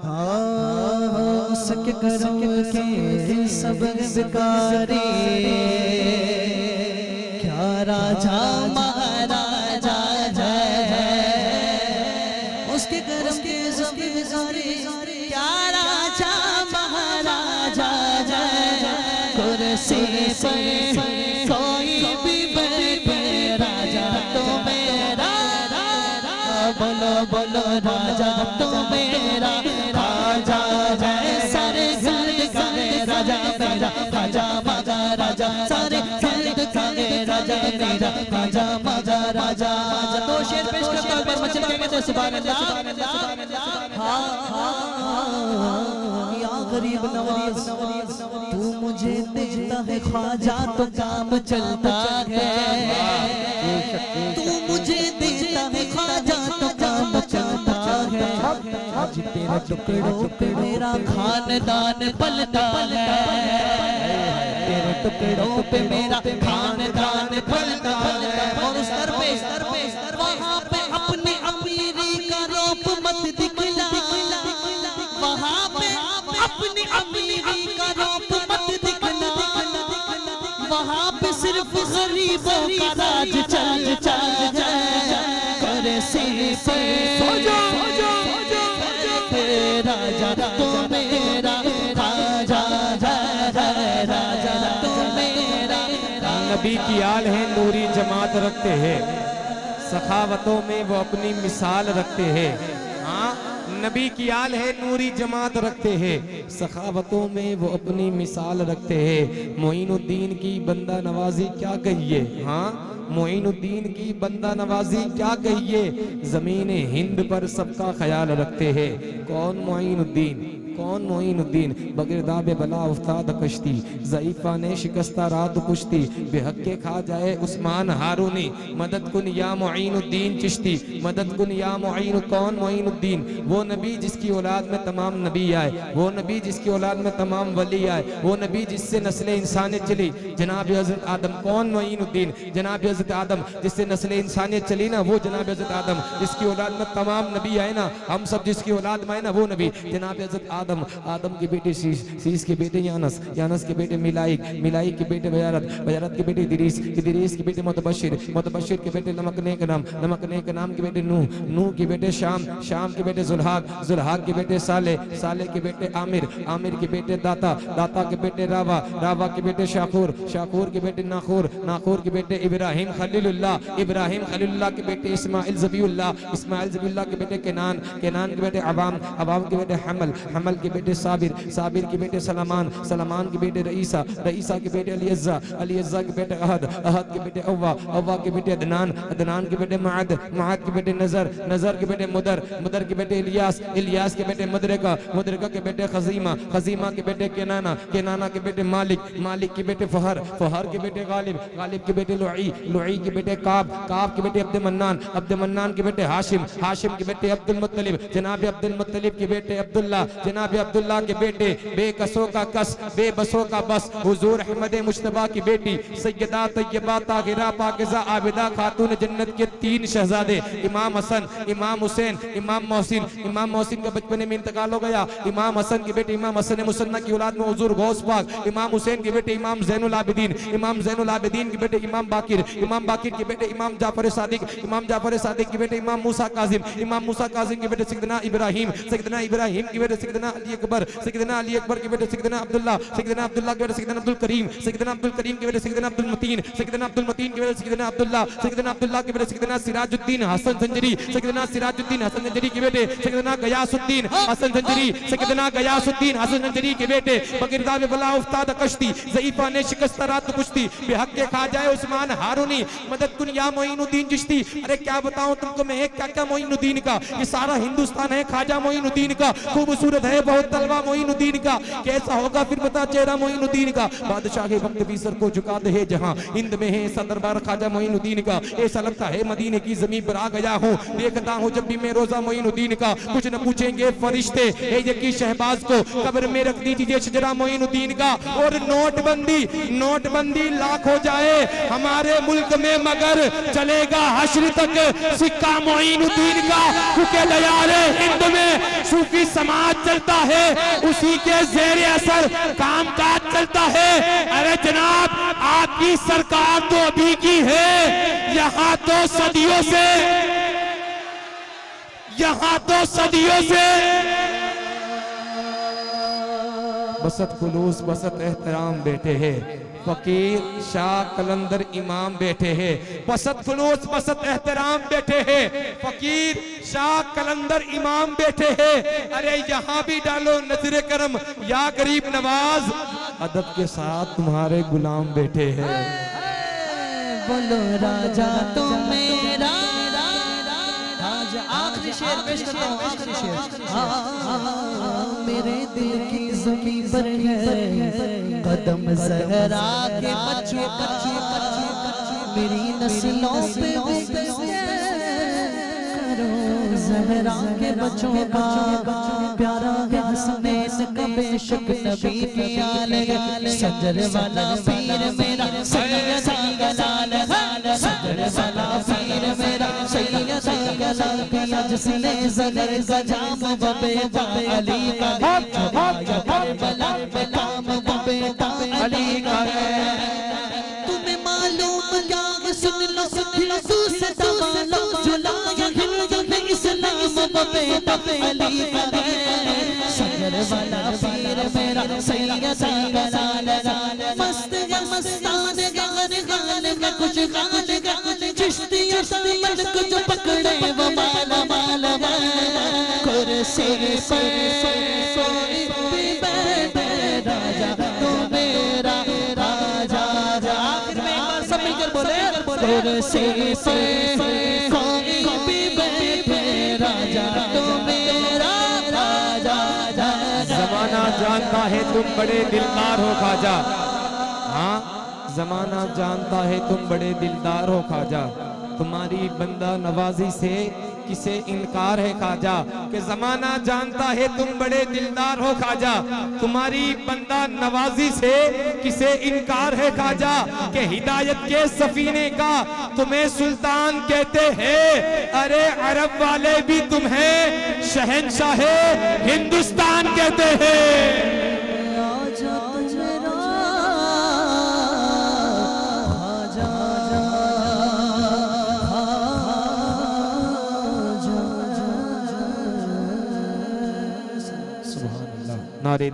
हाँ उसके करम के सब बेकारी, क्या राजा महाराजा है। उसके करम के सब बेकारी, क्या राजा महाराजा है। कुर्सी पर कोई भी बैठे राजा तो मेरा, बोलो बोलो राजा तो मेरा, राजा है सारे घर खाने राजा मेरा, राजा मजा राजा सारे घर खाने राजा मेरा, राजा मजा राजा। तो शेर पेश करता हूं पर मचल के तो सुभान अल्लाह। या गरीब नवाज तू मुझे देता है ख्वाजा तो काम चलता है, तू मुझे देता है ख्वाजा तो काम चलता है। आज तेरे टुकड़ों पे मेरा खानदान पलता है, तेरे टुकड़ों पे मेरा खानदान पलता है। और सर पे वहाँ पे अपनी अमीरी का रूप मत दिखला, वहाँ पे अपनी अमीरी का रूप मत दिखला, वहाँ पे सिर्फ गरीबों का राज चल जाए। करे सिर्फ राजा तो मेरा, राजा राजा तो मेरा। नबी की आल है नूरी जमात रखते हैं, सखावतों में वो अपनी मिसाल रखते हैं। हाँ नबी की आल है नूरी जमात रखते हैं, सखावतों में वो अपनी मिसाल रखते हैं। मोइनुद्दीन की बंदा नवाजी क्या कहिए, हाँ मोइनुद्दीन की बंदा नवाजी क्या कहिए। जमीन हिंद पर सबका ख्याल रखते हैं। कौन मोइनुद्दीन, कौन मोइनुद्दीन। बगिरदाब बला उस्ताद कश्ती, ज़ईफ़ा ने शिकस्ता रात कुश्ती। बेहक्के खा जाए उस्मान हारूनी, मदद कुन या मोइनुद्दीन चिश्ती, मदद कुन या मोइन। कौन मोइनुद्दीन, वो नबी जिसकी औलाद में तमाम नबी आए, वो नबी जिसकी औलाद में तमाम वली आए, वो नबी जिससे नस्ल इंसानियत चली, जनाब हज़रत आदम। कौन मोइनुद्दीन, जनाब हज़रत आदम जिससे नस्ल इंसानियत चली ना, वो जनाब हज़रत आदम। जिसकी औलाद में तमाम नबी आए ना, हम सब जिसकी औलाद में आए ना, वो नबी जनाब हज़रत आदम। आदम के बेटे शीश, शीश के बेटे यानस, यानस के बेटे मिलाइक, मिलाइक के बेटे बयारत, बयारत के बेटे इदरीस, इदरीस के बेटे मुतबशिर, मुतबशिर के बेटे नमकने के नाम, नमकने के नाम के बेटे नूह, नूह के बेटे शाम, शाम के बेटे जुल्हाक, जुल्हाक के बेटे साले, साले के बेटे आमिर, आमिर के बेटे दाता, दाता के बेटे रावा, रावा के बेटे शाखूर, शाखूर के बेटे नाखूर, नाखूर के बेटे इब्राहिम खलीलुल्लाह, इब्राहिम खलीलुल्लाह के बेटे इस्माइल ज़बीउल्लाह, इस्माइल ज़बीउल्लाह के बेटे केनान, केनान के बेटे अवाम, अवाम के बेटे हमल, हमल के बेटे साबिर, साबिर के बेटे सलामान, सलामान के बेटे रईसा, रईसा के बेटे अलीअज़्ज़ा, अलीअज़्ज़ा के बेटे अहद, अहद के बेटे अव्वा, अव्वा के बेटे अदनान, अदनान के बेटे माद, माद के बेटे नज़र, नज़र के बेटे मुदर, मुदर के बेटे इलियास, इलियास के बेटे मुदरिका, मुदरिका के बेटे खजीमा, खजीमा के बेटे केनाना, केनाना के बेटे मालिक, मालिक के बेटे फहर, फहर के बेटे गालिब, गालिब के बेटे लुई, लुई के बेटे काब, काब के बेटे अब्द मन्नान, अब्द मन्नान के बेटे हाशिम, हाशिम के बेटे अब्दुल मुत्तलिब, जनाब अब्दुल मुत्तलिब के बेटे अब्दुल्ला, जनाब अब्दुल्ला के बेटे बेकसों का कस, बेबसों का बस, हुजूर अहमद मुश्तबा की बेटी सैयदा तैयबा ताहिरा पाकिज़ा आबिदा खातून जन्नत के 3 शहजादे, इमाम हसन, इमाम हुसैन, इमाम मोहसिन। इमाम मोहसिन का बचपन में इंतकाल हो गया। इमाम हसन के बेटे इमाम हसन मुसन्ना की औलाद में हुजूर गौस पाक, इमाम हुसैन के बेटे इमाम ज़ैनुल आबिदीन, इमाम ज़ैनुल आबिदीन के बेटे इमाम बाकिर, इमाम बाकिर के बेटे इमाम जाफर सादिक, इमाम जाफर सादिक के बेटे इमाम मूसा काजिम, इमाम मूसा काजिम के बेटे सैयदना इब्राहिम, सैयदना इब्राहिम के बेटे सैयदना अली अकबर, सैयदना अली अकबर के बेटे सैयदना अब्दुल्ला, सैयदना अब्दुल्ला के बेटे सैयदना अब्दुल करीम, सैयदना अब्दुल करीम के बेटे सैयदना अब्दुल मतीन, सैयदना अब्दुल मतीन के बेटे सैयदना अब्दुल्ला, सैयदना अब्दुल्ला के बेटे सैयदना सिराजुद्दीन हसन जंजरी, सैयदना सिराजुद्दीन हसन जंजरी के बेटे सैयदना गयासुद्दीन हसन जंजरी, सैयदना गयासुद्दीन हसन जंजरी के बेटे बगिरदाब बला उस्ताद कश्ती, ज़ईफ़ा ने शिकस्त रात कुश्ती। बेहक्के खा जाए उस्मान हारूनी, मदद कुन या मोइनुद्दीन चिश्ती। अरे क्या बताऊं तुमको मैं, क्या क्या मोइनुद्दीन का, ये सारा हिंदुस्तान है ख्वाजा मोइनुद्दीन का। खूबसूरत है है बहुत तलवा मोइनुद्दीन का, कैसा होगा फिर बता चेहरा मोइनुद्दीन का। बादशाह के वक्त भी सर को झुका दे जहां हिंद में है सदरबार ख्वाजा मोइनुद्दीन का। ऐसा लगता है मदीने की जमीन पर आ गया हूँ, देखता हूँ जब भी मैं रोजा मोइनुद्दीन का। कुछ न पूछेंगे फरिश्ते ए यकी शहबाज को, कब्र में रख दीजिए शजरा मोइनुद्दीन का। और नोटबंदी लाख हो जाए हमारे मुल्क में मगर चलेगा हश्र तक सिक्का मोइनुद्दीन का। क्योंकि दयारे हिंद में सूफी समाज चलता है, उसी के जेर असर काम काज चलता है। अरे जनाब आपकी सरकार तो अभी की है, यहाँ तो सदियों से बसत खुलूस बसत एहतराम बैठे हैं, फकीर शाह कलंदर इमाम बैठे हैं। बसत खुलूस बसत एहतराम बैठे हैं, फकीर शाह कलंदर इमाम बैठे हैं। अरे यहाँ भी डालो नजरे करम या गरीब नवाज, अदब के साथ तुम्हारे गुलाम बैठे हैं। बोलो राजा तो मेरा, आखिरी शेर पेश करता हूँ, आखिरी शेर। मेरे दिल की ज़मीं पर है कदम ज़हरा के बच्चों का, मेरी नस्लों पे करो ज़हरा के बच्चों का। प्यारा है हसनैन का बेशक नबी की आले, सजर वाला पीर मेरा सैयद गलाल, सजर वाला पीर मेरा सैयद गलाल। पिया जिसने ज़गर का जाम बेटा अली का, करबला पे काम बेटा अली का है। तुम्हें मालूम क्या, सुन लो हिंदू से दबा लो, जुलाया हिंदू में इस्लाम बेटा अली का है। सजर वाला पीर मेरा सैयद गलाल, मस्त या मस्तान गान गान में कुछ गान गान, चिश्तिया सामन को जो पकड़े वो माला माला कुर्सी सोई भी बैठे राजा तो मेरा राजा। आखिर में एक बार सब मिलकर बोले, कुर्सी सोई भी बैठे राजा तो मेरा राजा। जमाना जानता है तुम बड़े दिलदार हो ख्वाजा, हाँ जमाना जानता है तुम बड़े दिलदार हो ख्वाजा। तुम्हारी बंदा नवाजी से किसे इनकार है ख्वाजा, कि जमाना जानता है तुम बड़े दिलदार हो ख्वाजा। तुम्हारी बंदा नवाजी से किसे इनकार है ख्वाजा, कि हिदायत के सफीने का तुम्हें सुल्तान कहते हैं। अरे अरब वाले भी तुम्हें शहंशाह हिंदुस्तान कहते हैं। नारे